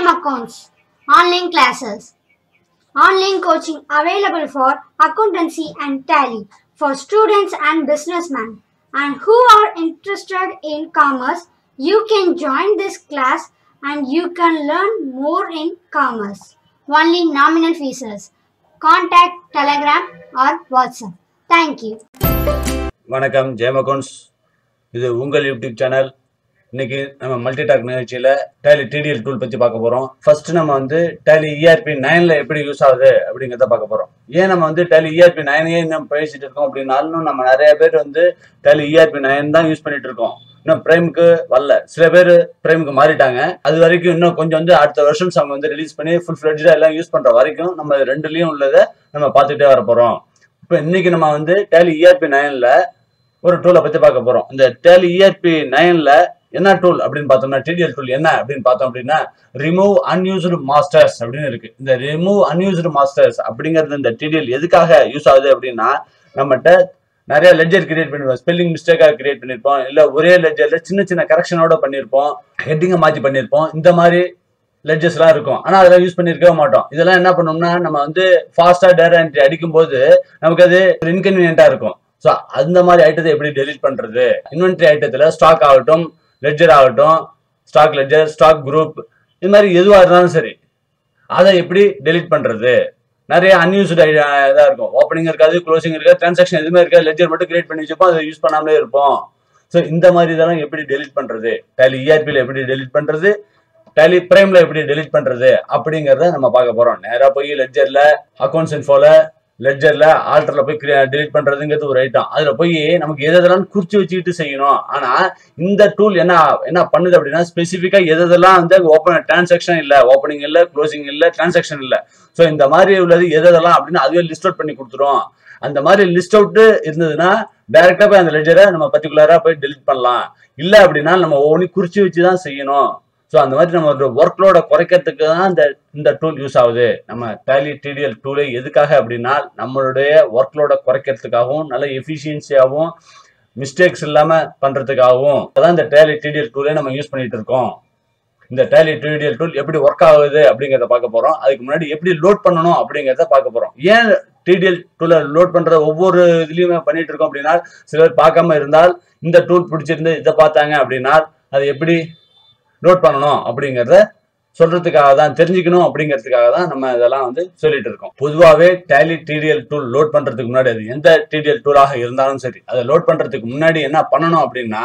GM Accounts online classes. Online coaching available for accountancy and tally for students and businessmen and who are interested in commerce. You can join this class and you can learn more in commerce. Only nominal fees. Contact Telegram or WhatsApp. Thank you. வணக்கம் ஜெயம் accounts. இது உங்கள் YouTube channel. இன்னைக்கு நம்ம மல்டிடாக் நிகழ்ச்சியில் tally DDL tool பற்றி பார்க்க போகிறோம். First நம்ம வந்து டேலி ERP 9ல் எப்படி யூஸ் ஆகுது அப்படிங்கிறத பார்க்க போகிறோம். ஏன் நம்ம வந்து டேலி ERP 9 நம்ம பேசிட்டு இருக்கோம் அப்படின்னாலும் நம்ம நிறைய பேர் வந்து டேலி ERP 9 தான் யூஸ் பண்ணிட்டு இருக்கோம். இன்னும் பிரைமுக்கு வரல. சில பேர் பிரைமுக்கு மாறிட்டாங்க. அது வரைக்கும் இன்னும் கொஞ்சம் வந்து அடுத்த வருஷம் அவங்க வந்து ரிலீஸ் பண்ணி ஃபுல் ஃப்ளெட்ஜாக எல்லாம் யூஸ் பண்ணுற வரைக்கும் நம்ம ரெண்டுலேயும் உள்ளதை நம்ம பார்த்துட்டே வர போகிறோம். இப்போ இன்னைக்கு நம்ம வந்து டேலி ERP 9ல் ஒரு டூலை பற்றி பார்க்க போகிறோம். இந்த டேலி ERP 9ல் என்ன டூல் அப்படின்னு பார்த்தோம்னா, டிடிஎல் டூல் என்ன அப்படின்னு பார்த்தோம் அப்படின்னா, ரிமூவ் அன்யூஸ்டு மாஸ்டர்ஸ் அப்படின்னு இருக்கு. இந்த ரிமூவ் அன்யூஸ்டு மாஸ்டர்ஸ் அப்படிங்கிறது இந்த டிடிஎல் எதுக்காக யூஸ் ஆகுது அப்படின்னா, நம்மகிட்ட நிறைய லெட்ஜர் கிரியேட் பண்ணிருப்போம். ஸ்பெல்லிங் மிஸ்டேக்காக கிரியேட் பண்ணியிருப்போம், இல்லை ஒரே லெட்ஜர்ல சின்ன சின்ன கரெக்ஷனோட பண்ணியிருப்போம், ஹெட்டிங்கை மாற்றி பண்ணியிருப்போம். இந்த மாதிரி லெட்ஜஸ்லாம் இருக்கும். ஆனால் அதெல்லாம் யூஸ் பண்ணியிருக்கவே மாட்டோம். இதெல்லாம் என்ன பண்ணோம்னா, நம்ம வந்து ஃபாஸ்ட்டாக டேட்டா என்ட்ரி அடிக்கும்போது நமக்கு அது இன்கன்வீனியன்ட்டாக இருக்கும். ஸோ அந்த மாதிரி ஐட்டத்தை எப்படி டெலிட் பண்ணுறது? இன்வென்ட்ரி ஐட்டத்தில் ஸ்டாக் ஆகட்டும், லெட்ஜர் ஆகட்டும், ஸ்டாக் லெட்ஜர், ஸ்டாக் குரூப், இது மாதிரி எதுவாக இருந்தாலும் சரி, அதை எப்படி டெலிட் பண்ணுறது? நிறைய அன்யூஸ்டு இதாக இருக்கும். ஓப்பனிங் இருக்காது, க்ளோசிங் இருக்காது, டிரான்சாக்ஷன் எதுவுமே இருக்காது. லெட்ஜர் மட்டும் கிரியேட் பண்ணி வச்சுப்போம், அதை யூஸ் பண்ணாமலே இருப்போம். ஸோ இந்த மாதிரி இதெல்லாம் எப்படி டெலிட் பண்ணுறது? டேலி ERPல எப்படி டெலிட் பண்ணுறது, டேலி பிரைம்ல எப்படி டெலிட் பண்ணுறது அப்படிங்கிறத நம்ம பார்க்க போகிறோம். நேராக போய் லெட்ஜரில், அக்கௌண்ட்ஸ் இன்ஃபோல, லெட்ஜர்ல, ஆல்டர்ல போய் டெலிட் பண்றதுங்கிறது ஒரு ஐட்டம். அதுல போய் நமக்கு எதெல்லாம் குறிச்சு வச்சுக்கிட்டு செய்யணும். ஆனா இந்த டூல் என்ன பண்ணுது அப்படின்னா, ஸ்பெசிஃபிக்கா எதெல்லாம் வந்து ஓப்பன் டிரான்சாக்ஷன் இல்ல, ஓப்பனிங் இல்ல, க்ளோசிங் இல்ல, டிரான்சாக்ஷன் இல்ல, ஸோ இந்த மாதிரி உள்ளது எதெல்லாம் அப்படின்னு அதுவே லிஸ்ட் அவுட் பண்ணி கொடுத்துரும். அந்த மாதிரி லிஸ்ட் அவுட் இருந்ததுன்னா டைரக்டா போய் அந்த லெட்ஜரை நம்ம பர்டிகுலரா போய் டெலிட் பண்ணலாம். இல்ல அப்படின்னா நம்ம ஒவ்வொன்றும் குறிச்சு வச்சுதான் செய்யணும். ஸோ அந்த மாதிரி நம்ம ஒரு ஒர்க் லோட குறைக்கிறதுக்கு தான் இந்த டூல் யூஸ் ஆகுது. நம்ம டேலி டிடிஎல் டூலை எதுக்காக அப்படின்னா, நம்மளுடைய ஒர்க் லோட குறைக்கிறதுக்காகவும், நல்ல எஃபிஷியன்சியாகவும், மிஸ்டேக்ஸ் இல்லாமல் பண்ணுறதுக்காகவும் அதான் இந்த டேலி டிடிஎல் டூலை நம்ம யூஸ் பண்ணிட்டு இருக்கோம். இந்த டேலி டிடிஎல் டூல் எப்படி ஒர்க் ஆகுது அப்படிங்கிறத பார்க்க போகிறோம். அதுக்கு முன்னாடி எப்படி லோட் பண்ணணும் அப்படிங்கிறத பார்க்க போகிறோம். ஏன் டிடிஎல் டூலை லோட் பண்ணுற ஒவ்வொரு இதுலையுமே பண்ணிட்டு இருக்கோம் அப்படின்னா, சிலர் பார்க்காம இருந்தால், இந்த டூல் பிடிச்சிருந்து இதை பார்த்தாங்க அப்படின்னா அது எப்படி லோட் பண்ணணும் அப்படிங்கிறத சொல்றதுக்காக தான், தெரிஞ்சுக்கணும் அப்படிங்கிறதுக்காக தான் நம்ம இதெல்லாம் வந்து சொல்லிட்டு இருக்கோம். பொதுவாகவே டேலி டிடிஎல் டூல் லோட் பண்றதுக்கு முன்னாடி, அது எந்த டிடிஎல் டூலாக இருந்தாலும் சரி, அதை லோட் பண்றதுக்கு முன்னாடி என்ன பண்ணணும் அப்படின்னா,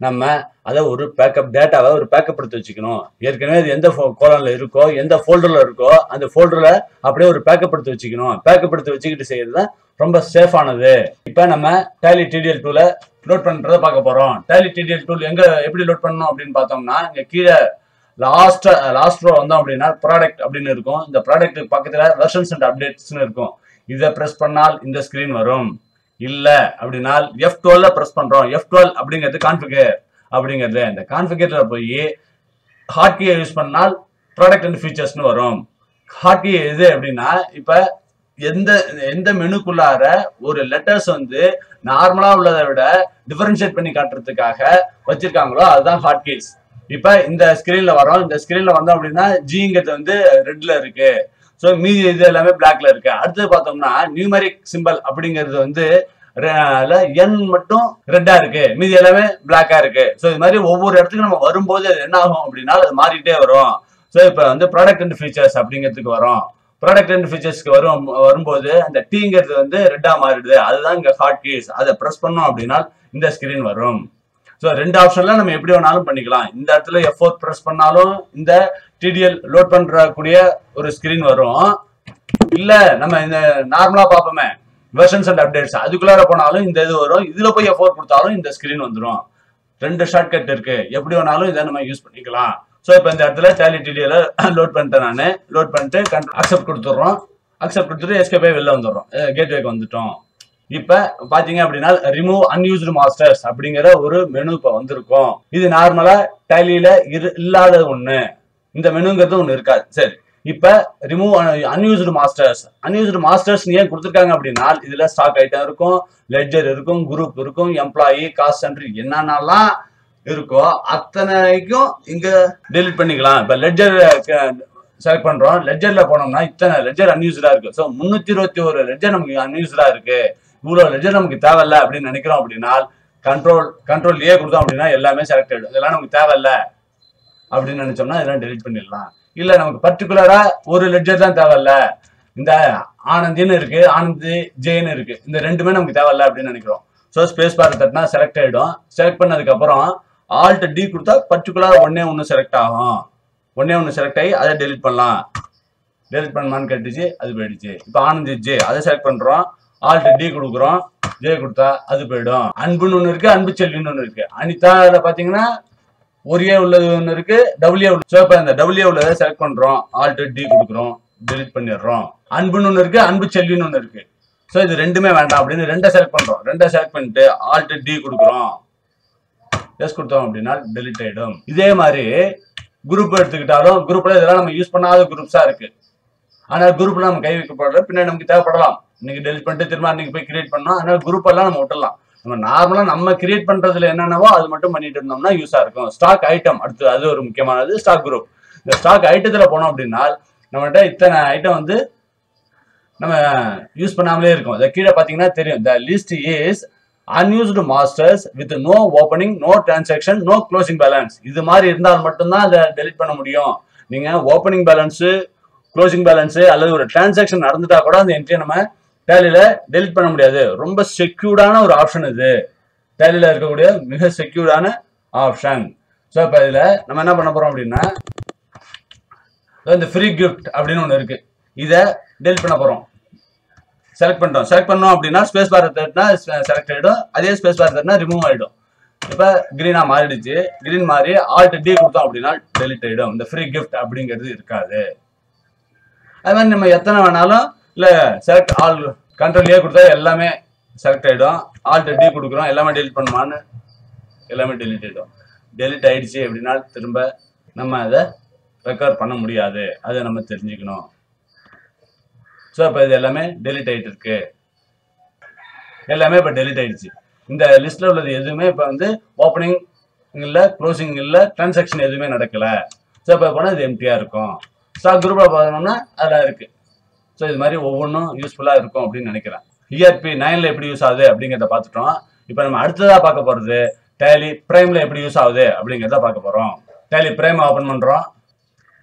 நம்ம அதை ஒரு பேக்கப் டேட்டாவை ஒரு பேக்கப் எடுத்து வச்சுக்கணும். ஏற்கனவே அது எந்த கோலன்ல இருக்கோ, எந்த ஃபோல்டர்ல இருக்கோ, அந்த ஃபோல்டர்ல அப்படியே ஒரு பேக்கப் எடுத்து வச்சுக்கணும். பேக்கப் எடுத்து வச்சுக்கிட்டு செய்யறது தான் ரொம்ப சேஃபானது. இப்போ நம்ம டேலி டிடிஎல் டூலை லோட் பண்றத பார்க்க போறோம். டேலி டிடிஎல் டூல் எங்க எப்படி லோட் பண்ணணும் அப்படின்னு பார்த்தோம்னா, இங்க கீழே லாஸ்ட் ரோ வந்தோம் அப்படின்னா ப்ராடக்ட் அப்படின்னு இருக்கும். இந்த ப்ராடக்ட் பக்கத்துல வெர்ஷன்ஸ் அண்ட் அப்டேட்ஸ்னு இருக்கும். இதை பிரஸ் பண்ணால் இந்த ஸ்கிரீன் வரும். இல்ல அப்படின்னா F12 பிரஸ் பண்றோம். F12 அப்படிங்கிறது கான்ஃபிகர் அப்படிங்கிறது. இந்த கான்ஃபிகர்ல போய் ஹாட் கீயை யூஸ் பண்ணால் ப்ராடக்ட் அண்ட் ஃபீச்சர்ஸ்னு வரும். ஹாட் கீ எது அப்படின்னா, இப்ப எந்த மெனுக்குள்ளார ஒரு லெட்டர்ஸ் வந்து நார்மலா உள்ளதை விட டிஃபரன்ஷியேட் பண்ணி காட்டுறதுக்காக வச்சிருக்காங்களோ அதுதான் ஹாட் கீஸ். இப்ப இந்த ஸ்கிரீன்ல வரோம். இந்த ஸ்கிரீன்ல வந்தோம் அப்படின்னா ஜிங்கிறது வந்து ரெட்ல இருக்கு. ஸோ மீதி இது எல்லாமே பிளாக்ல இருக்கு. அடுத்தது பார்த்தோம்னா நியூமரிக் சிம்பிள் அப்படிங்கிறது வந்து என் மட்டும் ரெட்டா இருக்கு, மீதி எல்லாமே பிளாக்கா இருக்கு. ஸோ இது மாதிரி ஒவ்வொரு இடத்துக்கு நம்ம வரும்போது அது என்ன ஆகும் அப்படின்னா அது மாறிட்டே வரும். ஸோ இப்போ வந்து ப்ராடக்ட் அண்ட் ஃபீச்சர்ஸ் அப்படிங்கிறதுக்கு வரும். ப்ராடக்ட் அண்ட் ஃபீச்சர்ஸ்க்கு வரும்போது அந்த டீங்கிறது வந்து ரெட்டா மாறிடுது. அதுதான் இங்க ஹாட் கீஸ். அதை ப்ரெஸ் பண்ணோம் அப்படின்னா இந்த ஸ்கிரீன் வரும். ஸோ ரெண்டு ஆப்ஷன்ல நம்ம எப்படி வேணாலும் பண்ணிக்கலாம். இந்த இடத்துல F4 ப்ரெஸ் பண்ணாலும் இந்த டிடிஎல் லோட் பண்றக்கூடிய ஒரு ஸ்கிரீன் வரும். இல்ல நம்ம இந்த நார்மலா பார்ப்போமே வெர்ஷன்ஸ் அண்ட் அப்டேட்ஸ், அதுக்குள்ளார போனாலும் இந்த இது வரும். இதுல போய் F4 கொடுத்தாலும் இந்த ஸ்கிரீன் வந்துடும். ரெண்டு ஷார்ட்கட் இருக்கு. எப்படி வேணாலும் இதை நம்ம யூஸ் பண்ணிக்கலாம். ஸோ இப்போ இந்த இடத்துல டேலி டிடிஎல் லோட் பண்ணிட்டேன். நான் லோட் பண்ணிட்டு அக்செப்ட் கொடுத்துட்றோம். அக்செப்ட் கொடுத்துட்டு எஸ்கேப் ஆகி வெளில வந்துடுறோம். கேட்வேக்கு வந்துட்டோம். இப்ப பாத்தீங்க அப்படின்னா ரிமூவ் அன்யூஸ்டு மாஸ்டர்ஸ் அப்படிங்கிற ஒரு மெனு இப்ப வந்திருக்கும். இது நார்மலா டேலியில இல்லாத ஒண்ணு. இந்த மெனுங்கிறது ஒண்ணு இருக்காது. சரி, இப்ப ரிமூவ் அன்யூஸ்டு மாஸ்டர்ஸ் ஏன் கொடுத்துருக்காங்க அப்படின்னா, இதுல ஸ்டாக் ஐட்டம் இருக்கும், லெட்ஜர் இருக்கும், குரூப் இருக்கும், எம்ப்ளாயி, காஸ்ட் சென்டர், என்னென்னலாம் இருக்கோ அத்தனைக்கும் இங்க டெலிட் பண்ணிக்கலாம். இப்ப லெட்ஜர் செலக்ட் பண்றோம், லெட்ஜர்ல போனோம்னா இத்தனை லெட்ஜர் அன்யூஸ்டா இருக்கு. ஸோ 321 லெட்ஜர் நமக்கு அன்யூஸ்டா இருக்கு. இவ்வளவு லெட்ஜர் நமக்கு தேவையில்ல அப்படின்னு நினைக்கிறோம் அப்படின்னா கண்ட்ரோல் ஏ கொடுத்தோம் அப்படின்னா எல்லாமே செலக்ட் ஆயிடும். இதெல்லாம் நமக்கு தேவையில்ல அப்படின்னு நினைச்சோம்னா இதெல்லாம் டெலிட் பண்ணிடலாம். இல்ல நமக்கு பர்டிகுலரா ஒரு லெட்ஜர் தான் தேவையில்ல, இந்த ஆனந்தின்னு இருக்கு, ஆனந்தி ஜேன்னு இருக்கு, இந்த ரெண்டுமே நமக்கு தேவையில்ல அப்படின்னு நினைக்கிறோம். ஸோ ஸ்பேஸ் பார் தட்டினா செலக்ட் ஆயிடும். செலக்ட் பண்ணதுக்கு அப்புறம் ஆல்ட் டி கொடுத்தா பர்டிகுலரா ஒன்னு செலக்ட் ஆகும். ஒன்னு செலக்ட் ஆகி அதை டெலிட் பண்ணலாம். டெலிட் பண்ணலான்னு கேட்டுச்சு, அது போயிடுச்சு. இப்போ ஆனந்தி ஜே அதை செலக்ட் பண்றோம், ஆல்ட் டி கொடுக்குறோம், ஜே கொடுத்தா அது போயிடும். அன்புன்னு ஒன்று இருக்கு, அன்பு செல்வின்னு ஒன்று இருக்கு. அனிதால பாத்தீங்கன்னா ஒரு ஏ உள்ளது ஒன்று இருக்கு, டபுள்யூ உள்ள. ஸோ இப்போ இந்த டபுள்யூ உள்ளதை செலக்ட் பண்றோம், ஆல்ட் டி கொடுக்குறோம், டெலிட் பண்ணிடுறோம். அன்புன்னு ஒன்று இருக்கு, அன்பு செல்வின்னு ஒன்று இருக்கு. ஸோ இது ரெண்டுமே வேண்டாம் அப்படின்னு ரெண்டை செலக்ட் பண்றோம். ரெண்டை செலக்ட் பண்ணிட்டு ஆல்ட் டி கொடுக்குறோம், எஸ் கொடுத்தோம் அப்படின்னா டெலிட் ஆயிடும். இதே மாதிரி குரூப் எடுத்துக்கிட்டாலும் குரூப்ல இதெல்லாம் நம்ம யூஸ் பண்ணாத குரூப்ஸா இருக்கு. ஆனா குரூப்ல நம்ம கை வைக்கப்படுற பின்னாடி நமக்கு தேவைப்படலாம். இன்னைக்கு டெலிட் பண்ணிட்டு திரும்ப அன்னைக்கு போய் கிரியேட் பண்ணோம். அதனால குரூப் எல்லாம் நம்ம விட்டுலாம். நம்ம நார்மலா நம்ம கிரியேட் பண்றதுல என்னென்னவோ அது மட்டும் பண்ணிட்டு இருந்தோம்னா யூஸா இருக்கும். ஸ்டாக் ஐட்டம் அடுத்து அது ஒரு முக்கியமானது, ஸ்டாக் குரூப். இந்த ஸ்டாக் ஐட்டத்துல போனோம் அப்படின்னா நம்மகிட்ட இத்தனை ஐட்டம் வந்து நம்ம யூஸ் பண்ணாமலே இருக்கும். இதை கீழே பாத்தீங்கன்னா தெரியும், the list is unused masters with no opening, no transaction, no closing balance. இது மாதிரி இருந்தால் மட்டும்தான் அதை டெலிட் பண்ண முடியும். நீங்க ஓப்பனிங் பேலன்ஸ், க்ளோசிங் பேலன்ஸ் அல்லது ஒரு டிரான்சாக்ஷன் நடந்துட்டா கூட அந்த என்ட்ரியை நம்ம டேலியில டெலிட் பண்ண முடியாது. ரொம்ப செக்யூர்டான ஒரு ஆப்ஷன் இது, டேலியில இருக்கக்கூடிய மிக செக்யூர்டான ஆப்ஷன். ஸோ இப்போ இதுல நம்ம என்ன பண்ண போறோம் அப்படின்னா இந்த ஃப்ரீ கிஃப்ட் அப்படின்னு ஒன்று இருக்கு, இதை டெலிட் பண்ண போறோம். செலக்ட் பண்ணிட்டோம். செலக்ட் பண்ணோம் அப்படின்னா ஸ்பேஸ் பார் தட்டினா செலக்ட் ஆயிடும், அதே ஸ்பேஸ் பார் தட்டினா ரிமூவ் ஆயிடும். இப்போ கிரீனா மாறிடுச்சு. கிரீன் மாறி ஆல்ட் டி கொடுத்தோம் அப்படின்னா டெலிட் ஆயிடும். இந்த ஃப்ரீ கிஃப்ட் அப்படிங்கிறது இருக்காது. அது மாதிரி நம்ம எத்தனை வேணாலும் இல்ல செலக்ட் ஆல் கண்ட்ரோல் ஏ கொடுத்தா எல்லாமே செலக்ட் ஆயிடும். ஆல்ட் டி கொடுக்குறோம், எல்லாமே டெலிட் பண்ணுமான்னு எல்லாமே டெலிட் ஆயிடும். டெலிட் ஆயிடுச்சு அப்படின்னா திரும்ப நம்ம அதை ரெக்கவர் பண்ண முடியாது. அதை நம்ம தெரிஞ்சுக்கணும். ஸோ இப்போ இது எல்லாமே டெலிட் ஆகிட்டு இருக்கு, எல்லாமே இப்போ டெலிட் ஆயிடுச்சு. இந்த லிஸ்ட்ல உள்ளது எதுவுமே இப்போ வந்து ஓப்பனிங் இல்லை, க்ளோசிங் இல்லை, டிரான்சாக்ஷன் எதுவுமே நடக்கல. ஸோ இப்போ போனால் இது எம்டியா இருக்கும். ஸ்டாக் குரூப்ல பார்த்தோம்னா அதெல்லாம் இருக்கு. ஸோ இது மாதிரி ஒவ்வொன்றும் யூஸ்ஃபுல்லா இருக்கும் அப்படின்னு நினைக்கிறேன். ERP 9ல எப்படி யூஸ் ஆகுது அப்படிங்கிறத பார்த்துட்டோம். இப்போ நம்ம அடுத்ததா பார்க்க போறது டேலி பிரைம்ல எப்படி யூஸ் ஆகுது அப்படிங்கிறத பார்க்க போறோம். டேலி பிரைம் ஓப்பன் பண்றோம்.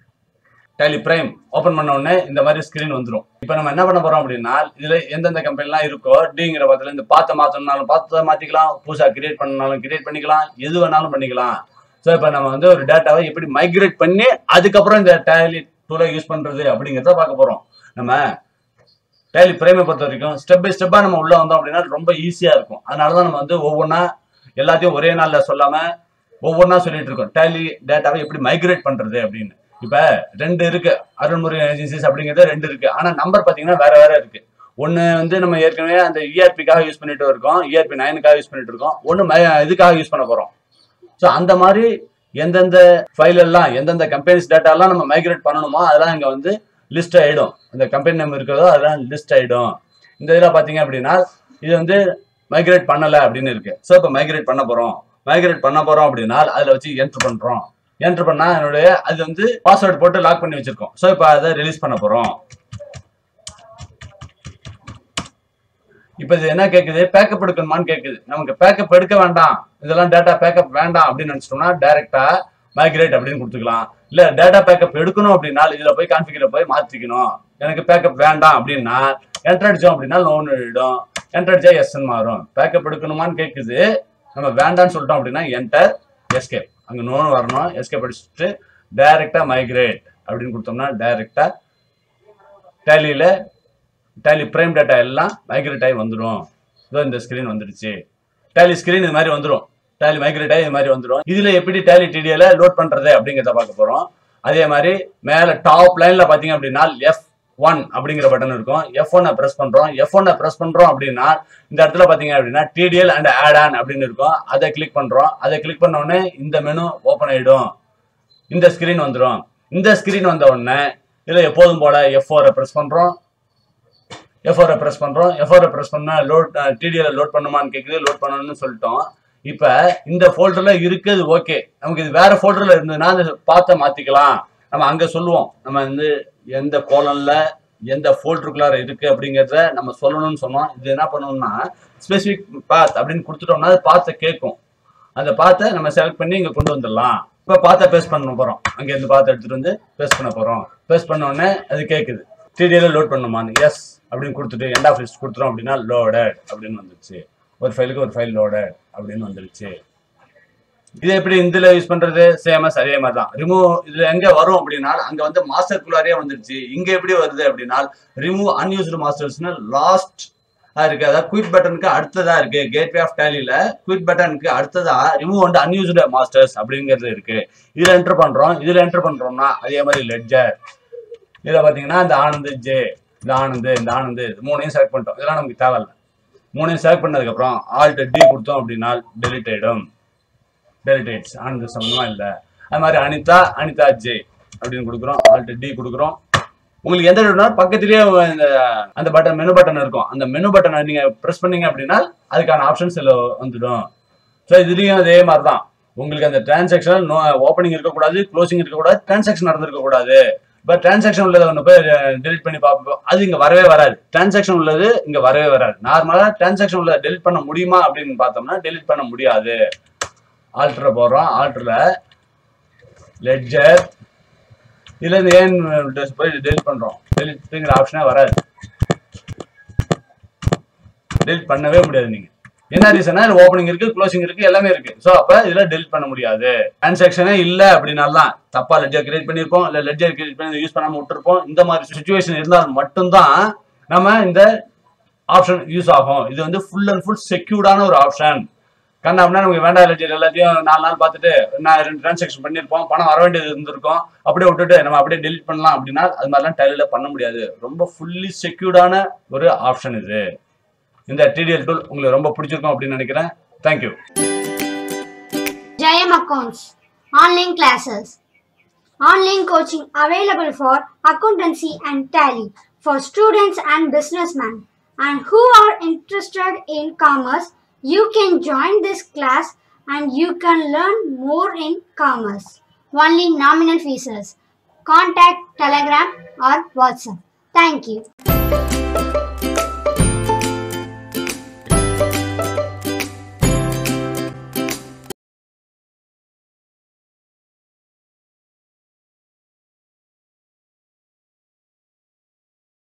டேலி பிரைம் ஓப்பன் பண்ண உடனே இந்த மாதிரி ஸ்கிரீன் வந்துடும். இப்போ நம்ம என்ன பண்ண போறோம் அப்படின்னா இதுல எந்தெந்த கம்பெனிலாம் இருக்கோ டிங்கிற பக்கத்துல இந்த பார்த்த மாத்தணும்னாலும் பார்த்து மாத்திக்கலாம், புதுசா கிரியேட் பண்ணாலும் கிரியேட் பண்ணிக்கலாம், எது வேணாலும் பண்ணிக்கலாம். ஸோ இப்போ நம்ம வந்து ஒரு டேட்டாவை எப்படி மைக்ரேட் பண்ணி அதுக்கப்புறம் இந்த டேலி டூலை யூஸ் பண்றது அப்படிங்கிறத பார்க்க போறோம். நம்ம டேலி பிரைமை பொறுத்த வரைக்கும் ஸ்டெப் பை ஸ்டெப்பா நம்ம உள்ள வந்தோம் அப்படின்னா ரொம்ப ஈஸியா இருக்கும். அதனாலதான் நம்ம வந்து ஒவ்வொன்றா எல்லாத்தையும் ஒரே நாள்ல சொல்லாம ஒவ்வொன்றா சொல்லிட்டு இருக்கோம். டேலி டேட்டாவை எப்படி மைக்ரேட் பண்றது அப்படின்னு. இப்ப ரெண்டு இருக்கு, அருண்முறை ஏஜென்சிஸ் அப்படிங்கிறது ரெண்டு இருக்கு. ஆனா நம்பர் பாத்தீங்கன்னா வேற வேற இருக்கு. ஒன்னு வந்து நம்ம ஏற்கனவே அந்த ERPக்காக யூஸ் பண்ணிட்டு இருக்கோம், ERP 9க்காக யூஸ் பண்ணிட்டு இருக்கோம், ஒன்னு இதுக்காக யூஸ் பண்ண போறோம். ஸோ அந்த மாதிரி எந்தெந்த ஃபைல் எல்லாம் எந்தெந்த கம்பெனிஸ் டேட்டா எல்லாம் நம்ம மைக்ரேட் பண்ணணுமோ அதெல்லாம் இங்க வந்து லிஸ்ட் ஆயிடும். அந்த கம்பெனி நேம் இருக்கிறதோ அதெல்லாம் லிஸ்ட் ஆயிடும். இந்த இதில் பாத்தீங்க அப்படின்னா இது வந்து மைக்ரேட் பண்ணல அப்படின்னு இருக்கு. ஸோ இப்போ மைக்ரேட் பண்ண போறோம் அப்படின்னா அதுல வச்சு என்டர் பண்றோம். என்டர் பண்ணா என்னுடைய அது வந்து பாஸ்வேர்டு போட்டு லாக் பண்ணி வச்சிருக்கோம். ஸோ இப்போ அதை ரிலீஸ் பண்ண போறோம். இப்போ இது என்ன கேட்குது, பேக்கப் எடுக்கணுமான்னு கேட்குது. நமக்கு பேக்கப் எடுக்க வேண்டாம், இதெல்லாம் டேட்டா பேக்கப் வேண்டாம் அப்படின்னு நினைச்சிட்டோம்னா டைரக்டா மைக்ரேட் அப்படின்னு கொடுத்துக்கலாம். இல்ல டேட்டா பேக்கப் எடுக்கணும் அப்படின்னா இதுல போய் கான்ஃபிகரை போய் மாத்திக்கணும். எனக்கு பேக்கப் வேண்டாம் அப்படின்னா என்டர் அடிச்சோம் அப்படின்னா லோன் எழுதிடும், என்டர் அடிச்சா எஸ்ன்னு மாறும். பேக்கப் எடுக்கணுமான்னு கேட்குது, நம்ம வேண்டான்னு சொல்லிட்டோம் அப்படின்னா என்டர் எஸ்கேப், அங்க நோன் வரணும், எஸ்கேப் அடிச்சுட்டு டைரக்டா மைக்ரேட் அப்படின்னு கொடுத்தோம்னா டைரக்டா டேலியில டேலி பிரைம் டேட்டா எல்லாம் மைக்ரேட் ஆகி வந்துடும். இதோ இந்த ஸ்கிரீன் வந்துடுச்சு. டேலி ஸ்கிரீன் இது மாதிரி வந்துடும், டேலி மைக்ரேட் ஆகி இது மாதிரி வந்துடும். இதுல எப்படி டேலி டிடிஎல லோட் பண்றது அப்படிங்கிறத பார்க்க போறோம். அதே மாதிரி மேல டாப் லைன்ல பாத்தீங்க அப்படின்னா F1 அப்படிங்கிற பட்டன் இருக்கும். F1 பிரஸ் பண்றோம். F1 பிரஸ் பண்றோம் அப்படின்னா இந்த இடத்துல பாத்தீங்க அப்படின்னா TDL அண்ட் ஆட் ஆன் அப்படின்னு இருக்கும். அதை கிளிக் பண்றோம். அதை கிளிக் பண்ண உடனே இந்த மெனு ஓபன் ஆயிடும், இந்த ஸ்கிரீன் வந்துடும். இந்த ஸ்கிரீன் வந்த உடனே இதுல எப்போதும் போல F4 பிரஸ் பண்றோம். F4 பிரஸ் பண்ணா லோட் TDL லோட் பண்ணுமான்னு கேக்குது. லோட் பண்ணணும்னு சொல்லிட்டோம். இப்ப இந்த ஃபோல்டர்ல இருக்குது ஓகே, நமக்கு இது வேற ஃபோல்டர்ல இருந்ததுன்னா அந்த பாத்தை மாத்திக்கலாம். நம்ம அங்க சொல்லுவோம் நம்ம வந்து எந்த கோலன்ல எந்த ஃபோல்டருக்குள்ளார இருக்கு அப்படிங்கிறத நம்ம சொல்லணும்னு சொன்னோம். இது என்ன பண்ணணும்னா ஸ்பெசிபிக் பாத் அப்படின்னு கொடுத்துட்டோம்னா அது பாத்தை கேட்கும். அந்த பாத்தை நம்ம செலக்ட் பண்ணி இங்க கொண்டு வந்துடலாம். இப்போ பாத்தை பேஸ்ட் பண்ண போறோம். அங்க இருந்து பாத்தை எடுத்துட்டு வந்து பேஸ்ட் பண்ண போறோம். பேஸ்ட் பண்ண உடனே அது கேட்குது TDL லோட் பண்ணுமான்னு. எஸ் அப்படின்னு கொடுத்துட்டு எண்ட் ஆஃப் லிஸ்ட் கொடுத்துரும் அப்படின்னா லோடட் அப்படின்னு வந்துருச்சு. ஒரு ஃபைலுக்கு ஒரு ஃபைல் லோடட் அப்படின்னு வந்துருச்சு. இது எப்படி இதுல யூஸ் பண்றது? சேமஸ் அதே மாதிரி தான். ரிமூவ் இதுல எங்க வரும் அப்படின்னா அங்க வந்து மாஸ்டர் குள்ளாரே வந்துருச்சு. இங்க எப்படி வருது அப்படின்னா ரிமூவ் அன்யூஸ்டு மாஸ்டர்ஸ்னு லாஸ்ட் இருக்கு. அதாவது குயிட் பட்டனுக்கு அடுத்ததா இருக்கு. கேட்வே ஆஃப் டேலியில குயிட் பட்டனுக்கு அடுத்ததா ரிமூவ் வந்து அன்யூஸ்டு மாஸ்டர்ஸ் அப்படிங்கிறது இருக்கு. இதுல என்டர் பண்றோம். இதுல என்டர் பண்றோம்னா அதே மாதிரி லெட்ஜர் இதுல பாத்தீங்கன்னா இந்த ஆனந்த் ஜே, இந்த ஆனந்த் மூணையும் செலக்ட் பண்ணிட்டோம். இதெல்லாம் நமக்கு தேவையில்லை. மூணையும் செலக்ட் பண்ணதுக்கு அப்புறம் ஆல்ட் D கொடுத்தோம் அப்படின்னா டெலிட் ஆயிடும். டெலிட்டேட்ஸ் ஆனந்த் சம்பந்தமா இல்லை. அது மாதிரி அனிதா ஜே அப்படின்னு கொடுக்குறோம். ஆல்ட் D கொடுக்குறோம். உங்களுக்கு எந்த இடம்னா பக்கத்திலேயே அந்த பட்டன் மெனு பட்டன் இருக்கும். அந்த மெனு பட்டனை நீங்க ப்ரெஸ் பண்ணீங்க அப்படின்னா அதுக்கான ஆப்ஷன்ஸ் வந்துடும். ஸோ இதுலயும் அதே மாதிரி தான். உங்களுக்கு அந்த டிரான்சாக்ஷன் ஓப்பனிங் இருக்கக்கூடாது, க்ளோசிங் இருக்கக்கூடாது, டிரான்சாக்ஷன் நடந்திருக்கக்கூடாது. இப்போ டிரான்சாக்ஷன் உள்ளதை ஒன்று போய் டெலிட் பண்ணி பார்ப்போம். அது இங்கே வரவே வராது. டிரான்சாக்ஷன் உள்ளது இங்கே வரவே வராது. நார்மலாக டிரான்சாக்ஷன் உள்ளதை டெலிட் பண்ண முடியுமா அப்படின்னு பார்த்தோம்னா டெலிட் பண்ண முடியாது. ஆல்டரை போடுறோம். ஆல்டரில் லெட்ஜர் இதுல இருந்து ஏன் போய் டெலிட் பண்றோம். டெலிட்ங்கிற ஆப்ஷனே வராது. டெலிட் பண்ணவே முடியாது. நீங்க என்ன ரீசனா ஓப்பனிங் இருக்கு, க்ளோசிங் இருக்கு, எல்லாமே இருக்கு. ஸோ அப்ப இதுல டெலிட் பண்ண முடியாது. டிரான்சாக்ஷனே இல்லை அப்படின்னால்தான் தப்பா லெட்ஜர் கிரியேட் பண்ணிருப்போம், இல்ல லெட்ஜர் கிரியேட் பண்ணி யூஸ் பண்ணாம விட்டுருப்போம். இந்த மாதிரி சுச்சுவேஷன் இருந்தால் மட்டும்தான் நம்ம இந்த ஆப்ஷன் யூஸ் ஆகும். இது வந்து ஃபுல் அண்ட் ஃபுல் செக்யூர்டான ஒரு ஆப்ஷன். கண்ணா அப்படின்னா நமக்கு வேண்டாம் லெட்ஜர் எல்லாத்தையும் 4 நாள் பார்த்துட்டு நான் 2 டிரான்சாக்ஷன் பண்ணியிருப்போம், பணம் வர வேண்டியது இருந்திருக்கும், அப்படியே விட்டுட்டு நம்ம அப்படியே டெலிட் பண்ணலாம் அப்படின்னா அது மாதிரிலாம் டேலியில பண்ண முடியாது. ரொம்ப ஃபுல்லி செக்யூர்டான ஒரு ஆப்ஷன் இது. இந்த TDL டூல் உங்களுக்கு ரொம்ப பிடிச்சிருக்கும் அப்படின்னு நினைக்கிறேன். Thank you. JM Accounts Online Classes. Online coaching available for accountancy and tally for students and businessmen and who are interested in commerce. You can join this class and you can learn more in commerce. Only nominal fees. Contact Telegram or WhatsApp. Thank you.